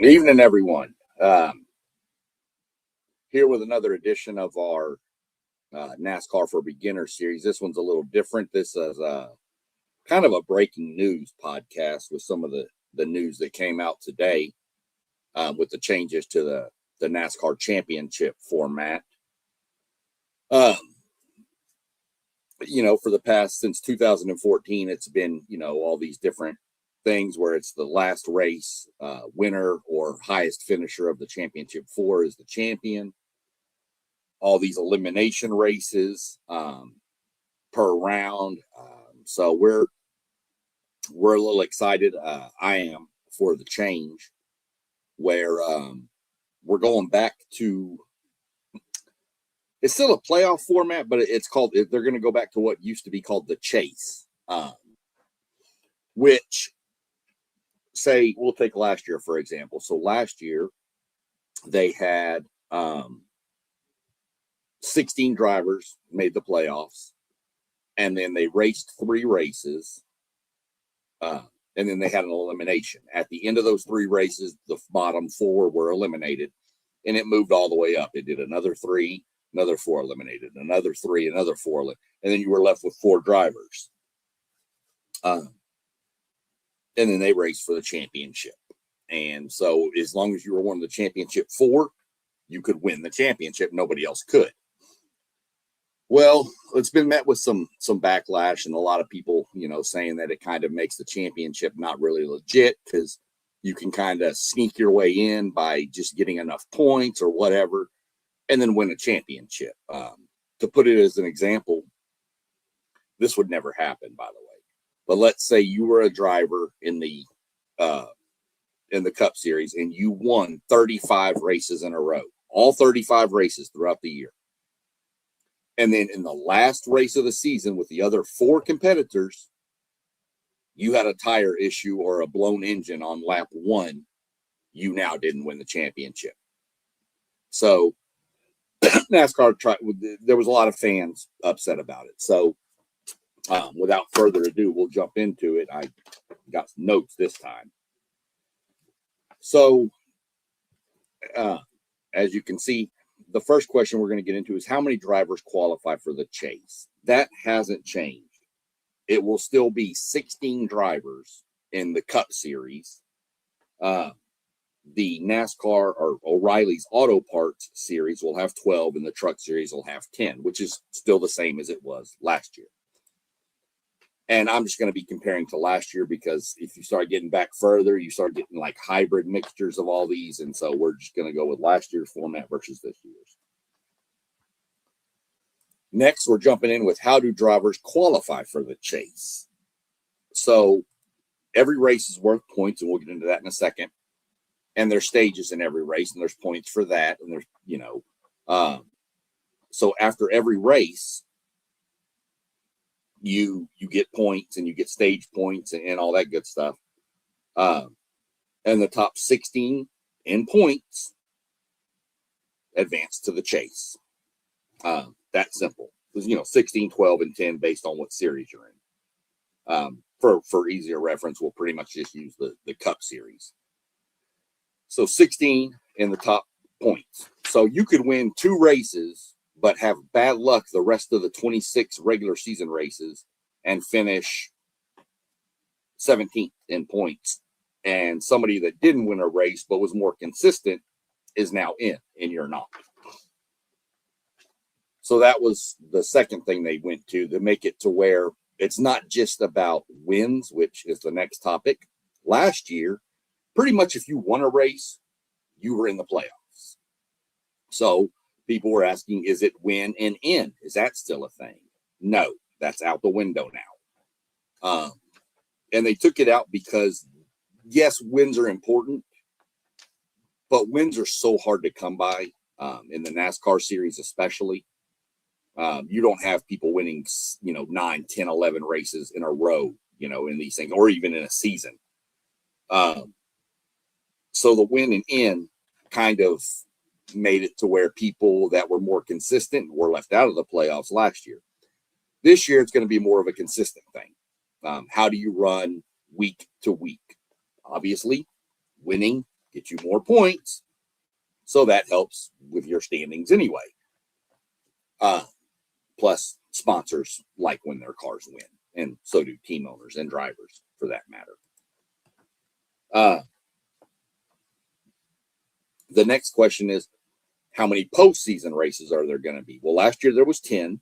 Good evening, everyone. Here with another edition of our NASCAR for Beginners series. This one's a little different. This is kind of a breaking news podcast with some of the news that came out today with the changes to the NASCAR championship format. For the past, since 2014, it's been, all these different things where it's the last race winner or highest finisher of the championship four is the champion. All these elimination races per round. So we're a little excited. I am for the change where we're going back to. It's still a playoff format, but they're going to go back to what used to be called the chase, which, say, we'll take last year, for example. So last year, they had 16 drivers made the playoffs, and then they raced 3 races, and then they had an elimination. At the end of those 3 races, the bottom 4 were eliminated, and it moved all the way up. It did another 3. Another 4 eliminated, another 3, another 4, and then you were left with 4 drivers. And then they raced for the championship. And so as long as you were one of the championship 4, you could win the championship. Nobody else could. Well, it's been met with some backlash and a lot of people, saying that it kind of makes the championship not really legit because you can kind of sneak your way in by just getting enough points or whatever, and then win a championship. To put it as an example, this would never happen, by the way. But let's say you were a driver in the Cup Series and you won 35 races in a row, all 35 races throughout the year. And then in the last race of the season with the other 4 competitors, you had a tire issue or a blown engine on lap 1. You now didn't win the championship. So NASCAR there was a lot of fans upset about it. So without further ado, we'll jump into it. I got some notes this time. So as you can see, the first question we're going to get into is how many drivers qualify for the chase. That hasn't changed. It will still be 16 drivers in the Cup Series. The NASCAR or O'Reilly's Auto Parts Series will have 12, and the Truck Series will have 10, which is still the same as it was last year. And I'm just going to be comparing to last year because if you start getting back further, you start getting like hybrid mixtures of all these. And so we're just going to go with last year's format versus this year's. Next, we're jumping in with how do drivers qualify for the chase? So every race is worth points, and we'll get into that in a second. And there's stages in every race, and there's points for that. And there's, so after every race, you get points and you get stage points and all that good stuff. And the top 16 in points advance to the chase. That simple. Because, 16, 12, and 10 based on what series you're in. For easier reference, we'll pretty much just use the Cup Series. So 16 in the top points. So you could win 2 races, but have bad luck the rest of the 26 regular season races and finish 17th in points. And somebody that didn't win a race but was more consistent is now in, and you're not. So that was the second thing they went to make it to where it's not just about wins, which is the next topic. Last year, pretty much if you won a race, you were in the playoffs. So people were asking, is it win and in? Is that still a thing? No, that's out the window now. And they took it out because, yes, wins are important, but wins are so hard to come by in the NASCAR series especially. You don't have people winning, 9, 10, 11 races in a row, in these things, or even in a season. So the win and in kind of made it to where people that were more consistent were left out of the playoffs last year. This year, it's going to be more of a consistent thing. How do you run week to week? Obviously, winning get you more points. So that helps with your standings anyway. Plus, sponsors like when their cars win, and so do team owners and drivers for that matter. The next question is, how many postseason races are there going to be? Well, last year there was 10,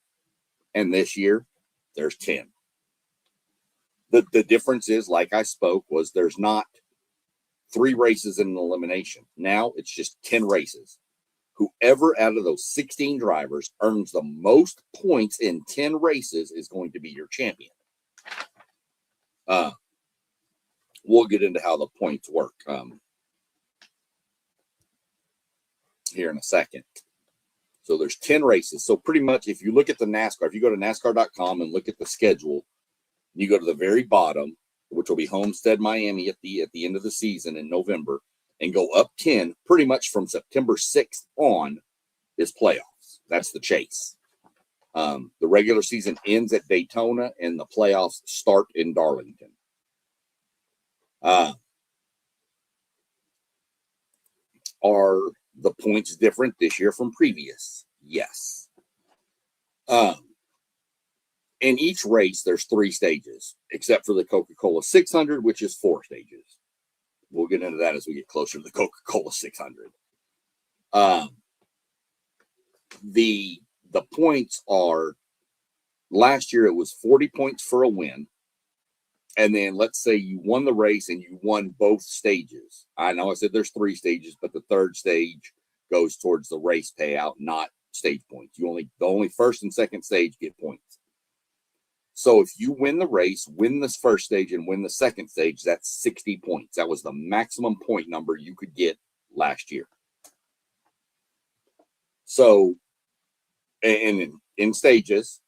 and this year there's 10. The difference is, like I spoke, was there's not 3 races in an elimination. Now it's just 10 races. Whoever out of those 16 drivers earns the most points in 10 races is going to be your champion. We'll get into how the points work here in a second. So there's 10 races. So pretty much if you look at the NASCAR, if you go to NASCAR.com and look at the schedule, you go to the very bottom, which will be Homestead, Miami at the end of the season in November, and go up 10, pretty much from September 6th on is playoffs. That's the chase. The regular season ends at Daytona, and the playoffs start in Darlington. Are the points different this year from previous? Yes. In each race, there's 3 stages, except for the Coca-Cola 600, which is 4 stages. We'll get into that as we get closer to the Coca-Cola 600. The points are, last year it was 40 points for a win. And then let's say you won the race and you won both stages. I know I said there's 3 stages, but the 3rd stage goes towards the race payout, not stage points. The only first and second stage get points. So if you win the race, win this first stage, and win the second stage, that's 60 points. That was the maximum point number you could get last year. So, and in stages,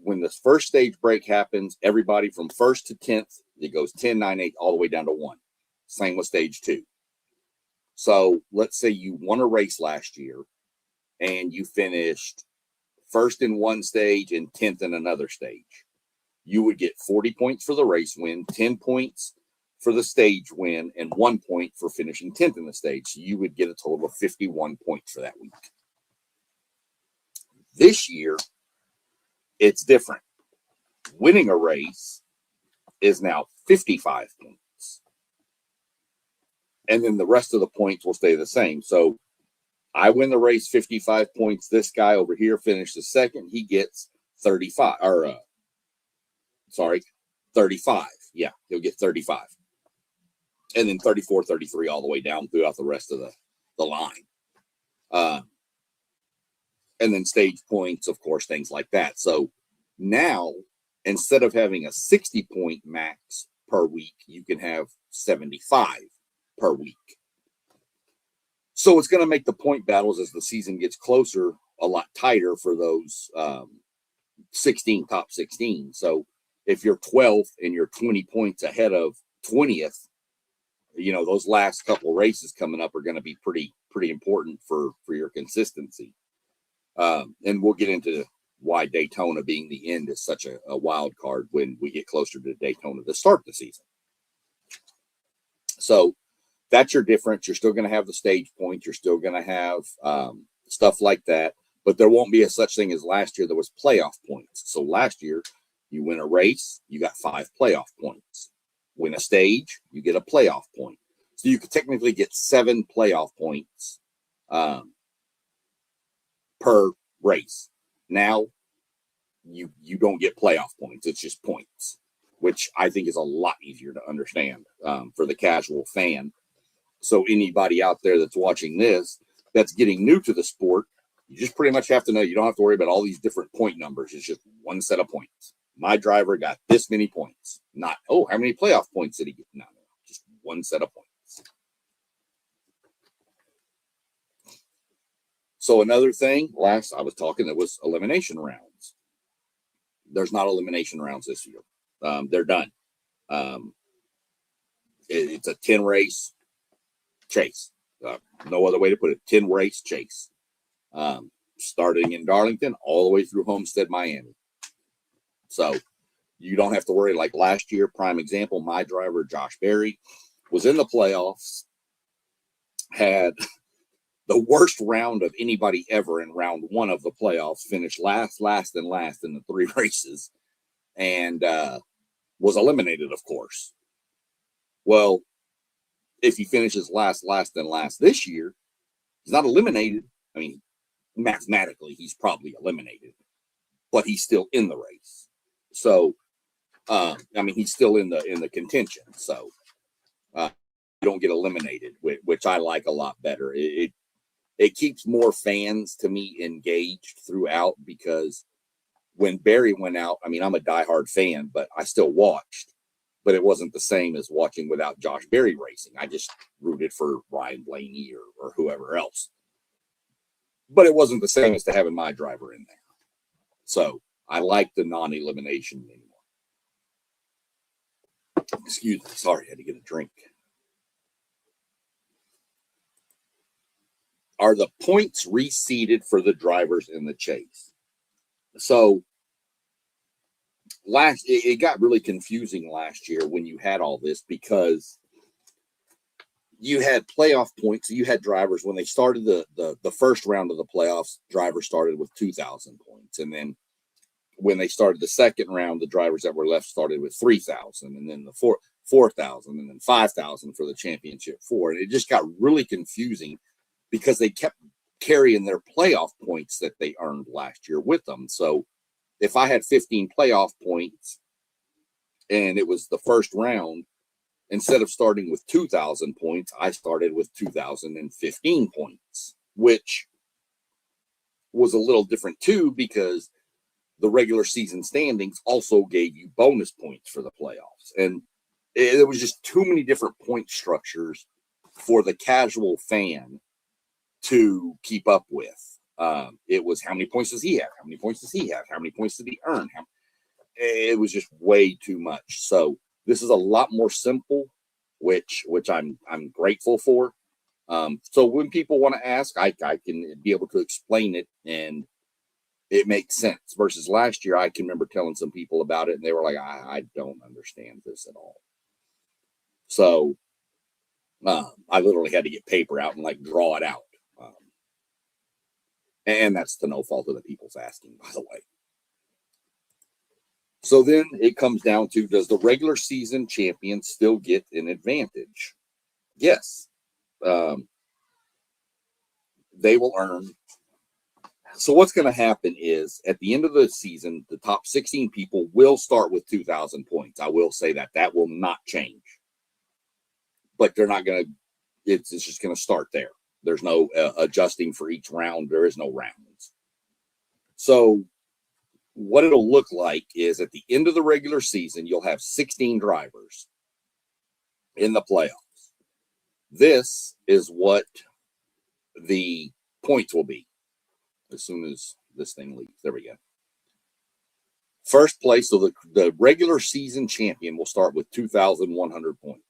when the first stage break happens, everybody from 1st to 10th, it goes 10, 9, 8, all the way down to 1. Same with stage 2. So let's say you won a race last year and you finished 1st in one stage and 10th in another stage. You would get 40 points for the race win, 10 points for the stage win, and 1 point for finishing 10th in the stage. So you would get a total of 51 points for that week. This year, it's different. Winning a race is now 55 points. And then the rest of the points will stay the same. So I win the race 55 points. This guy over here finished the second. He gets 35 35. Yeah, he'll get 35. And then 34, 33 all the way down throughout the rest of the line. And then stage points, of course, things like that. So now, instead of having a 60-point max per week, you can have 75 per week. So it's going to make the point battles as the season gets closer a lot tighter for those 16 top 16. So if you're 12th and you're 20 points ahead of 20th, those last couple races coming up are going to be pretty important for your consistency. And we'll get into why Daytona being the end is such a wild card when we get closer to Daytona to start the season. So that's your difference. You're still going to have the stage points. You're still going to have stuff like that. But there won't be a such thing as last year. There was playoff points. So last year, you win a race, you got 5 playoff points. Win a stage, you get a playoff point. So you could technically get 7 playoff points per race. Now, you don't get playoff points. It's just points, which I think is a lot easier to understand for the casual fan. So anybody out there that's watching this, that's getting new to the sport, you just pretty much have to know you don't have to worry about all these different point numbers. It's just one set of points. My driver got this many points. Not, how many playoff points did he get? No, just one set of points. So another thing, last I was talking, there was elimination rounds. There's not elimination rounds this year. They're done. It's a 10 race chase. No other way to put it. 10 race chase. Starting in Darlington all the way through Homestead, Miami. So you don't have to worry. Like last year, prime example, my driver, Josh Berry, was in the playoffs had the worst round of anybody ever in round one of the playoffs, finished last in the three races, and was eliminated, of course. Well, if he finishes last this year, he's not eliminated. I mean, mathematically, he's probably eliminated, but he's still in the race. So, I mean, he's still in the contention. So, you don't get eliminated, which I like a lot better. It keeps more fans, to me, engaged throughout, because when Barry went out, I mean, I'm a diehard fan, but I still watched. But it wasn't the same as watching without Josh Berry racing. I just rooted for Ryan Blaney or whoever else. But it wasn't the same as to having my driver in there. So I like the non-elimination anymore. Excuse me. Sorry, I had to get a drink. Are the points reseeded for the drivers in the chase? So it got really confusing last year when you had all this, because you had playoff points. You had drivers when they started the first round of the playoffs, drivers started with 2,000 points. And then when they started the second round, the drivers that were left started with 3,000, and then the 4,000, and then 5,000 for the championship four. And it just got really confusing because they kept carrying their playoff points that they earned last year with them. So if I had 15 playoff points and it was the first round, instead of starting with 2,000 points, I started with 2,015 points, which was a little different too, because the regular season standings also gave you bonus points for the playoffs. And there was just too many different point structures for the casual fan to keep up with. It was, how many points does he have? How many points does he have? How many points did he earn? It was just way too much. So this is a lot more simple, which I'm grateful for. So when people want to ask, I can be able to explain it, and it makes sense. Versus last year, I can remember telling some people about it, and they were like, I don't understand this at all. So I literally had to get paper out and like draw it out. And that's to no fault of the people's asking, by the way. So then it comes down to, does the regular season champion still get an advantage? Yes. They will earn. So what's going to happen is, at the end of the season, the top 16 people will start with 2,000 points. I will say that will not change. But they're not going to, it's just going to start there. There's no adjusting for each round. There is no rounds. So what it'll look like is, at the end of the regular season, you'll have 16 drivers in the playoffs. This is what the points will be as soon as this thing leaves. There we go. First place, so the regular season champion will start with 2,100 points.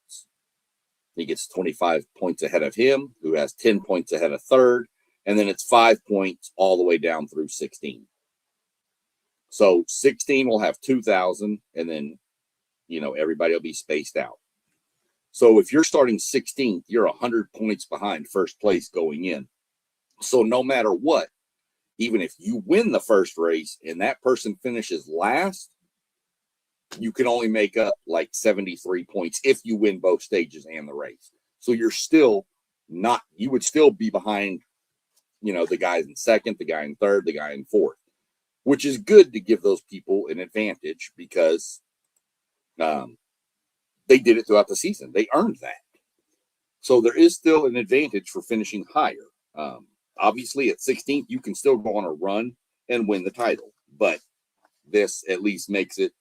He gets 25 points ahead of him, who has 10 points ahead of third, and then it's 5 points all the way down through 16. So 16 will have 2,000, and then, everybody will be spaced out. So if you're starting 16th, you're 100 points behind first place going in. So no matter what, even if you win the first race and that person finishes last, you can only make up like 73 points if you win both stages and the race. So you're still not, you would still be behind, the guys in second, the guy in third, the guy in fourth, which is good to give those people an advantage, because they did it throughout the season. They earned that. So there is still an advantage for finishing higher. Obviously, at 16th, you can still go on a run and win the title, but this at least makes it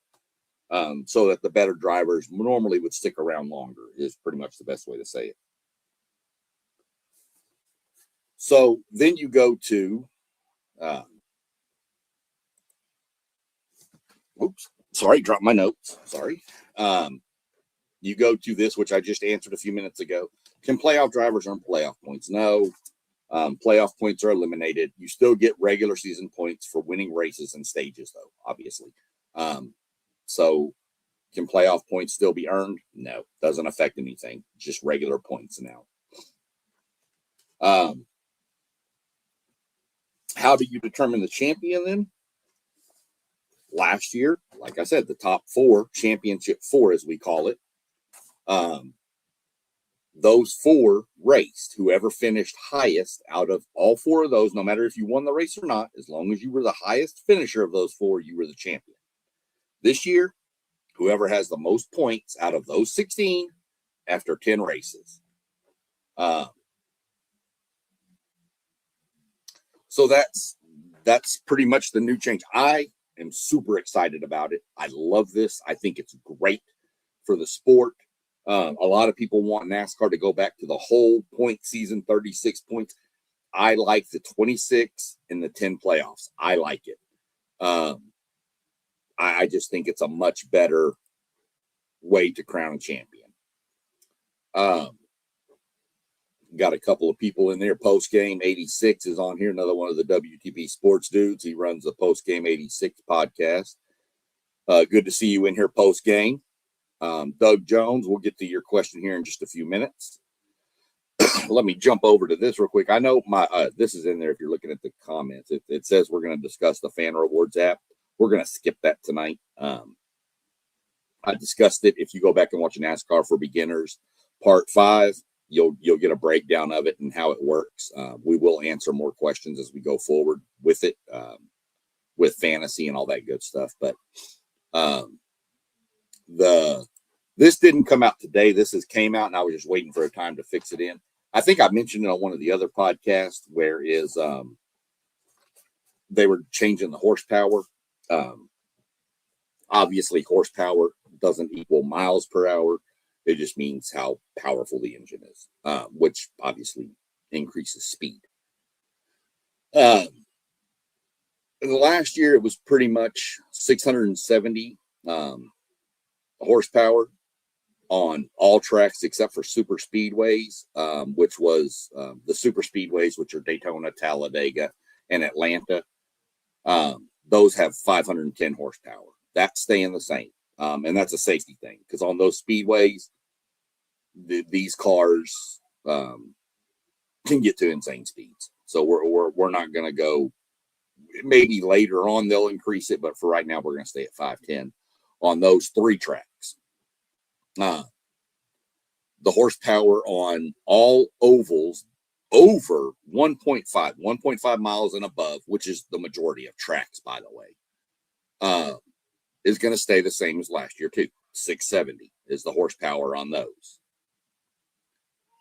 so that the better drivers normally would stick around longer, is pretty much the best way to say it. So then you go to, dropped my notes. Sorry. You go to this, which I just answered a few minutes ago. Can playoff drivers earn playoff points? No. Playoff points are eliminated. You still get regular season points for winning races and stages, though, obviously. So can playoff points still be earned? No, doesn't affect anything. Just regular points now. Um, how do you determine the champion then? Last year, like I said, the top four, championship four, as we call it, those four raced. Whoever finished highest out of all four of those, no matter if you won the race or not, as long as you were the highest finisher of those four, you were the champion. This year, whoever has the most points out of those 16 after 10 races. So that's pretty much the new change. I am super excited about it. I love this. I think it's great for the sport. A lot of people want NASCAR to go back to the whole point season, 36 points. I like the 26 and the 10 playoffs. I like it. I just think it's a much better way to crown a champion. Got a couple of people in there. Post Game 86 is on here. Another one of the WTB sports dudes. He runs the Post Game 86 podcast. Good to see you in here, Post Game. Doug Jones, we'll get to your question here in just a few minutes. Let me jump over to this real quick. I know this is in there if you're looking at the comments. It says we're going to discuss the Fan Rewards app. We're going to skip that tonight. I discussed it. If you go back and watch NASCAR for Beginners, Part 5, you'll get a breakdown of it and how it works. We will answer more questions as we go forward with it, with fantasy and all that good stuff. But this didn't come out today. This came out, and I was just waiting for a time to fix it in. I think I mentioned it on one of the other podcasts where they were changing the horsepower. Obviously, horsepower doesn't equal miles per hour. It just means how powerful the engine is, which obviously increases speed. Last year, it was pretty much 670 horsepower on all tracks except for super speedways, which was the super speedways, which are Daytona, Talladega, and Atlanta. Those have 510 horsepower. That's staying the same. And that's a safety thing because on those speedways, these cars can get to insane speeds. So we're not going to go. Maybe later on they'll increase it, but for right now we're going to stay at 510 on those three tracks. The horsepower on all ovals over 1.5 miles and above, which is the majority of tracks, by the way, is going to stay the same as last year too. 670 is the horsepower on those.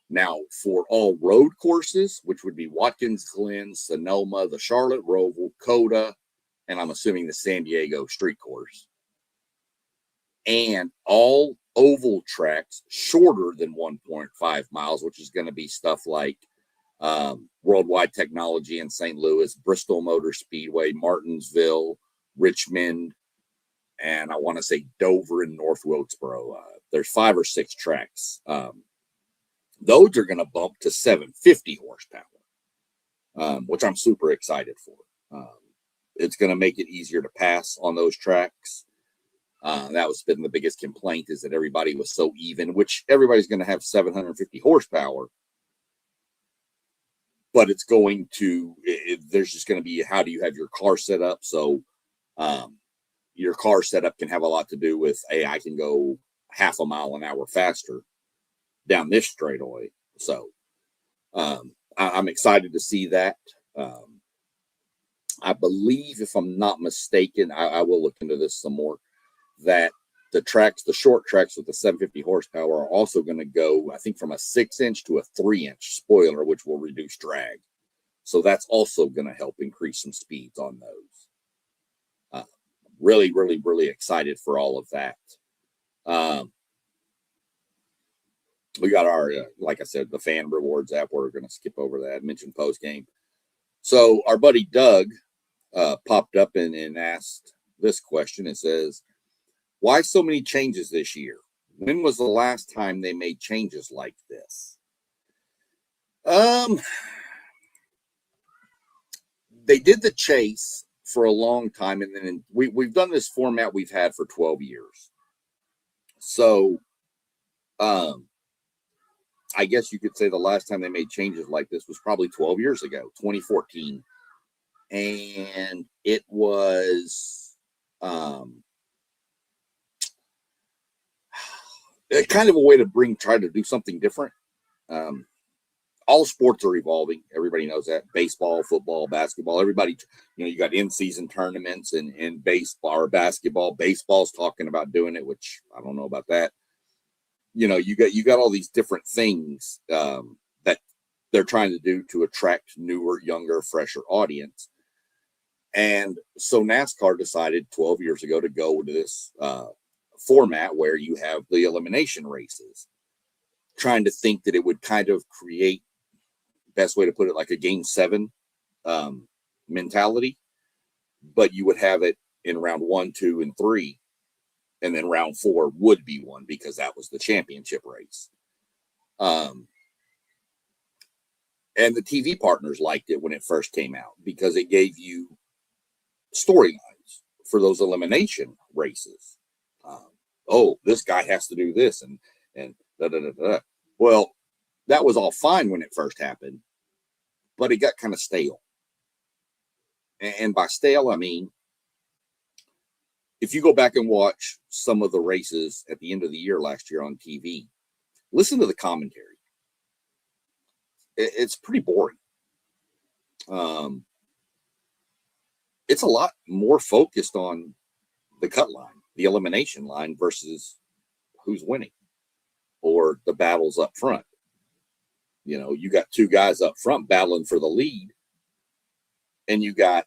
Now, for all road courses, which would be Watkins Glen, Sonoma, the Charlotte Roval, Coda, and I'm assuming the San Diego Street Course, and all oval tracks shorter than 1.5 miles, which is going to be stuff like Worldwide Technology in St. Louis, Bristol Motor Speedway, Martinsville, Richmond, and I want to say Dover and North Wilkesboro. There's 5 or 6 tracks. Those are going to bump to 750 horsepower, which I'm super excited for. It's going to make it easier to pass on those tracks. That was been the biggest complaint, is that everybody was so even, which everybody's going to have 750 horsepower, but it's going to, there's just going to be, how do you have your car set up? So your car setup can have a lot to do with, hey, I can go half a mile an hour faster down this straightaway. So I'm excited to see that. I believe, if I'm not mistaken, I will look into this some more, that the tracks, the short tracks with the 750 horsepower are also going to go, I think, from a 6-inch to a 3-inch spoiler, which will reduce drag. So that's also going to help increase some speeds on those. Really, really, really excited for all of that. We got our, like I said, the Fan Rewards app. We're going to skip over that. I mentioned post game. So our buddy Doug popped up and asked this question. It says, why so many changes this year? When was the last time they made changes like this? They did the chase for a long time, and then we've done this format we've had for 12 years. So I guess you could say the last time they made changes like this was probably 12 years ago, 2014. And it was kind of a way to try to do something different. All sports are evolving. Everybody knows that. Baseball, football, basketball, everybody, you got in-season tournaments and baseball or basketball. Baseball's talking about doing it, which I don't know about that. You got all these different things that they're trying to do to attract newer, younger, fresher audience. And so NASCAR decided 12 years ago to go to this format where you have the elimination races, trying to think that it would kind of create, best way to put it, like a game 7 mentality, but you would have it in round 1, 2, and 3, and then round 4 would be one because that was the championship race. And the TV partners liked it when it first came out because it gave you storylines for those elimination races. This guy has to do this and da da da da. Well, that was all fine when it first happened, but it got kind of stale. And by stale, I mean, if you go back and watch some of the races at the end of the year last year on TV, listen to the commentary. It's pretty boring. It's a lot more focused on the cut line, the elimination line versus who's winning or the battles up front. You got 2 guys up front battling for the lead, and you got,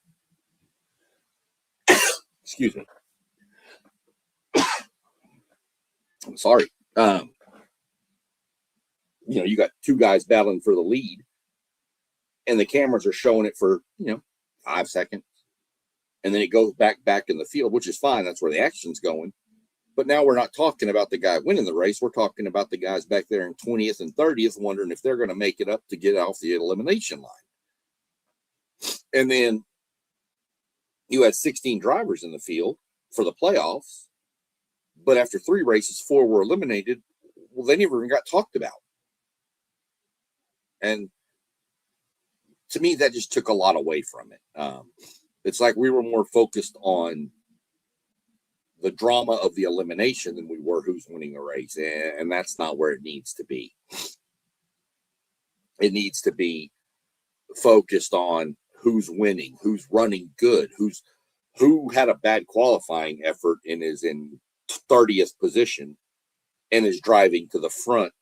excuse me, I'm sorry. You got 2 guys battling for the lead, and the cameras are showing it for 5 seconds, and then it goes back in the field, which is fine. That's where the action's going. But now we're not talking about the guy winning the race. We're talking about the guys back there in 20th and 30th, wondering if they're going to make it up to get off the elimination line. And then you had 16 drivers in the field for the playoffs, but after 3 races, 4 were eliminated. Well, they never even got talked about. And to me, that just took a lot away from it. It's like we were more focused on the drama of the elimination than we were who's winning the race. And that's not where it needs to be. It needs to be focused on who's winning, who's running good, who had a bad qualifying effort and is in 30th position and is driving to the front,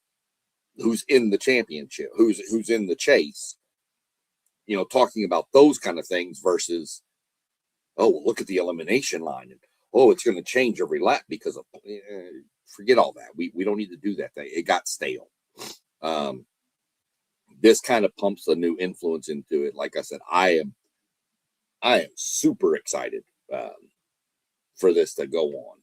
who's in the championship, who's in the chase. Talking about those kind of things versus, look at the elimination line, and it's going to change every lap because of, forget all that. We don't need to do that. It got stale. This kind of pumps a new influence into it. Like I said, I am super excited for this to go on.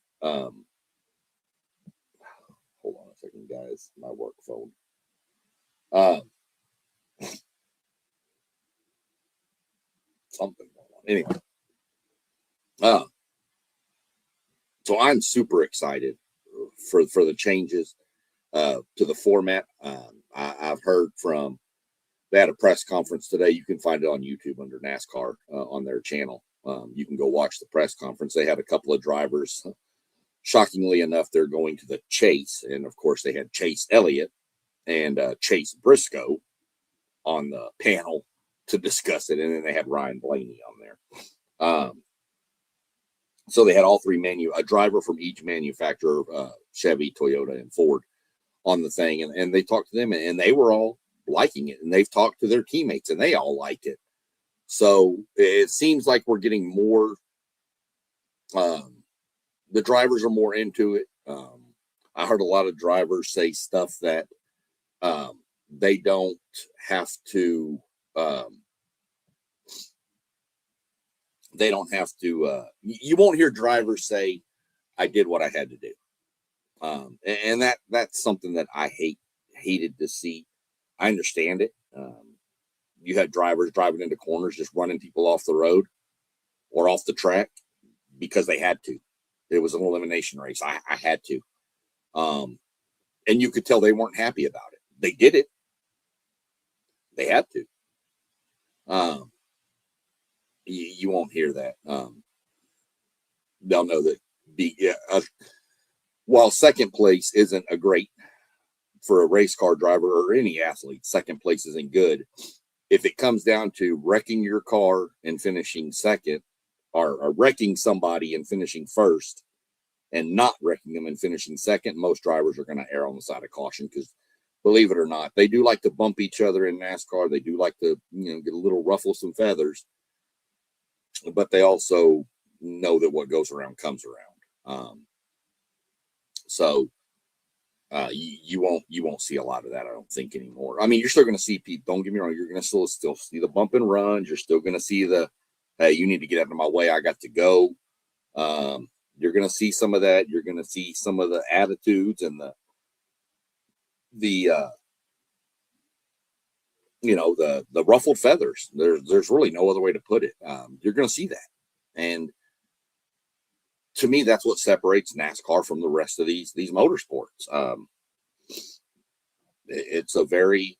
Hold on a second, guys. My work phone. Something going on. Anyway. So I'm super excited for the changes to the format. I've heard from, they had a press conference today. You can find it on YouTube under NASCAR on their channel. You can go watch the press conference. They had a couple of drivers. Shockingly enough, they're going to the chase. And of course, they had Chase Elliott and Chase Briscoe on the panel to discuss it. And then they had Ryan Blaney on there. So they had all 3 a driver from each manufacturer, Chevy, Toyota, and Ford, on the thing. And they talked to them, and they were all liking it. And they've talked to their teammates, and they all like it. So it seems like we're getting more, the drivers are more into it. I heard a lot of drivers say stuff that they don't have to, you won't hear drivers say, I did what I had to do. And that's something that I hated to see. I understand it. You had drivers driving into corners, just running people off the road or off the track because they had to. It was an elimination race. I had to. And you could tell they weren't happy about it. they did it. They had to. You won't hear that. They'll know that while second place isn't a great for a race car driver or any athlete, second place isn't good. If it comes down to wrecking your car and finishing second, or wrecking somebody and finishing first, and not wrecking them and finishing second, most drivers are going to err on the side of caution because, believe it or not, they do like to bump each other in NASCAR. They do like to, get a little ruffle some feathers, but they also know that what goes around comes around. So you won't see a lot of that, I don't think, anymore. I mean, you're still going to see people. Don't get me wrong. You're going to still see the bump and runs. You're still going to see the, hey, you need to get out of my way. I got to go. You're going to see some of that. You're going to see some of the attitudes and the ruffled feathers. There's really no other way to put it. You're going to see that. And to me, that's what separates NASCAR from the rest of these motorsports. It's a very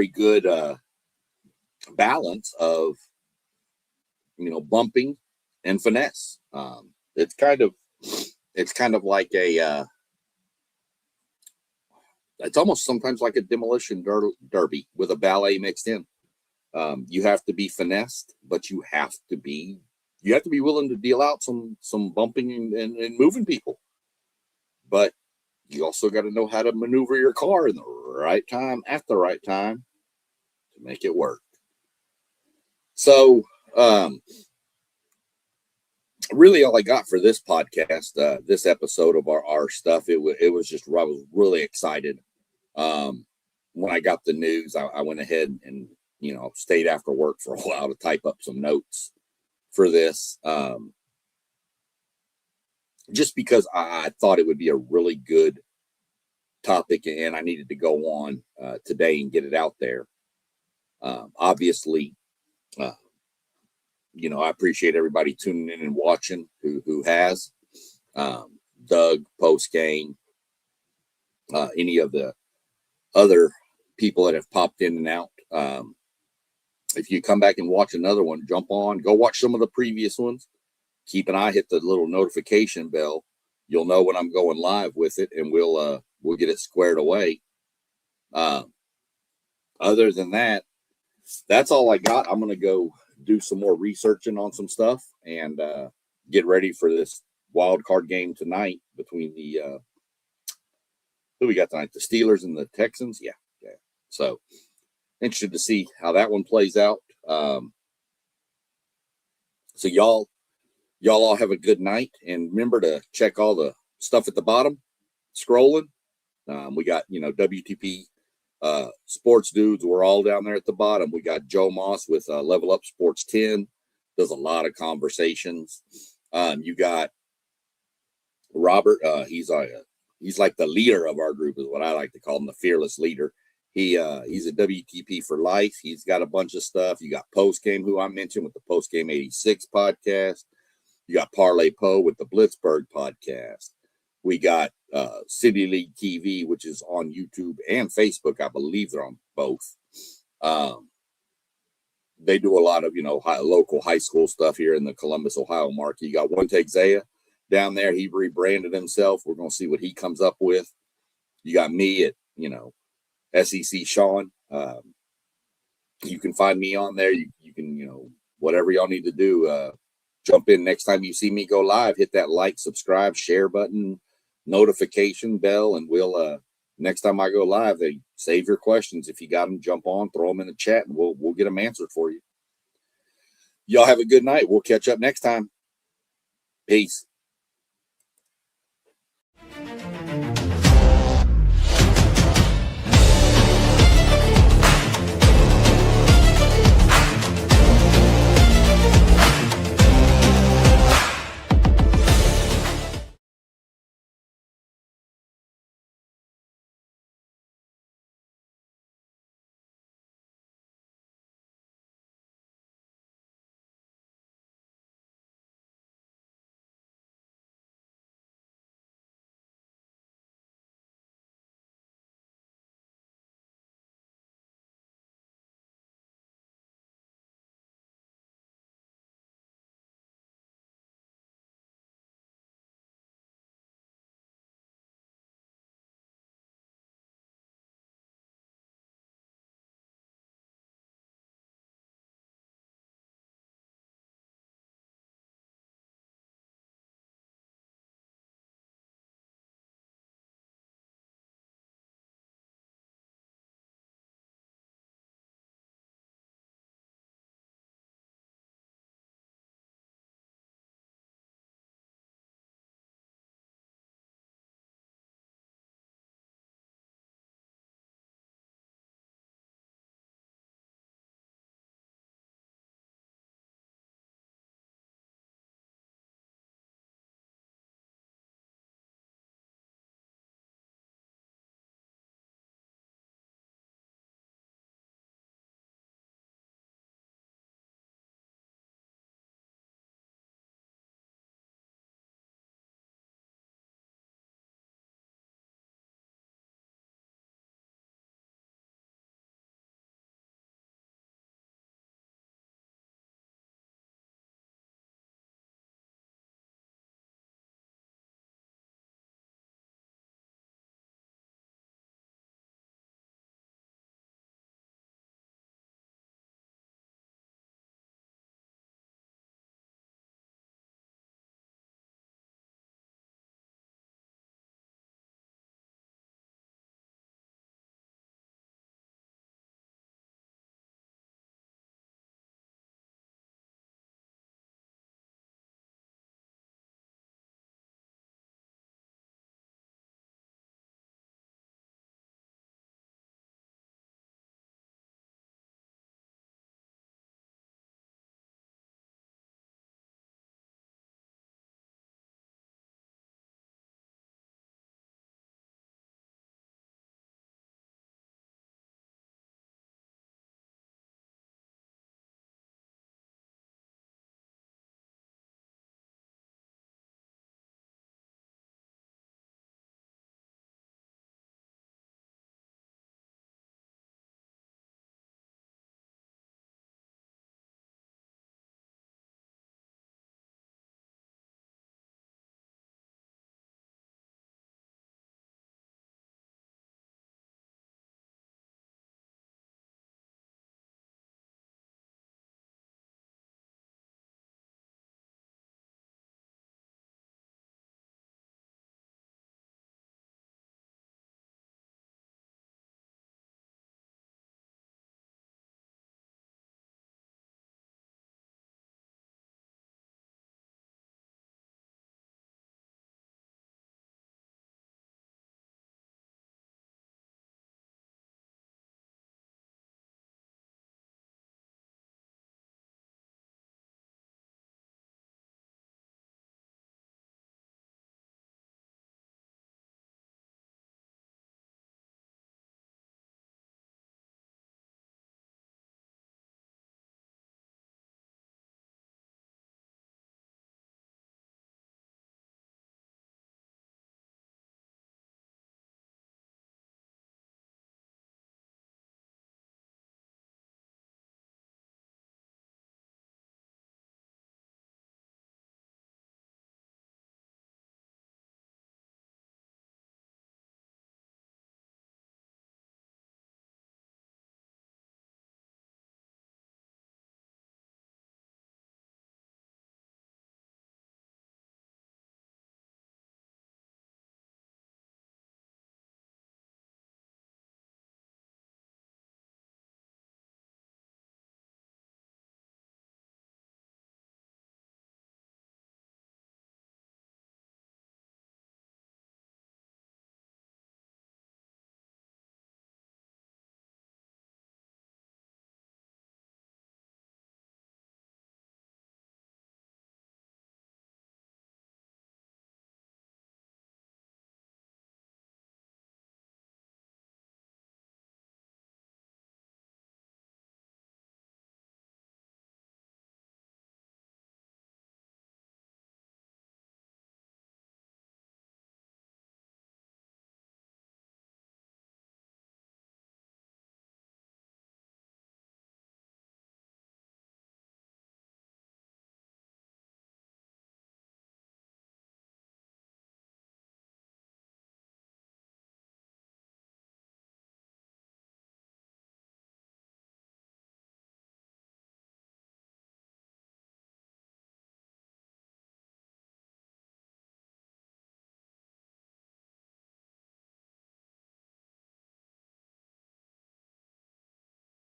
good balance of bumping and finesse. It's kind of like a it's almost sometimes like a demolition derby with a ballet mixed in. You have to be finessed, but you have to be willing to deal out some bumping and moving people. But you also got to know how to maneuver your car in the right time at the right time to make it work. So really all I got for this podcast, this episode of our stuff, it was just, I was really excited. When I got the news, I went ahead and, stayed after work for a while to type up some notes for this. Just because I thought it would be a really good topic and I needed to go on today and get it out there. Obviously, I appreciate everybody tuning in and watching who has. Doug, post game, any of the other people that have popped in and out. If you come back and watch another one, jump on, go watch some of the previous ones. Keep an eye, hit the little notification bell. You'll know when I'm going live with it, and we'll get it squared away. Other than that, that's all I got. I'm gonna go do some more researching on some stuff and get ready for this wild card game tonight between the who we got tonight, the Steelers and the Texans. Yeah. So interested to see how that one plays out. So y'all all have a good night, and remember to check all the stuff at the bottom scrolling. We got WTP sports dudes. We're all down there at the bottom. We got Joe Moss with Level Up Sports 10, does a lot of conversations. You got Robert. He's like the leader of our group, is what I like to call him, the fearless leader. He's a WTP for life. He's got a bunch of stuff. You got Post Game, who I mentioned, with the Post Game 86 podcast. You got Parlay Poe with the Blitzburg podcast. We got City League TV, which is on YouTube and Facebook. I believe they're on both. They do a lot of, local high school stuff here in the Columbus, Ohio market. You got One Take Zaya down there. He rebranded himself. We're going to see what he comes up with. You got me at, SEC Sean. You can find me on there. You can, whatever y'all need to do, jump in. Next time you see me go live, hit that like, subscribe, share button, notification bell, and we'll next time I go live, they save your questions. If you got them, jump on, throw them in the chat, and we'll get them answered for you. Y'all have a good night. We'll catch up next time. Peace.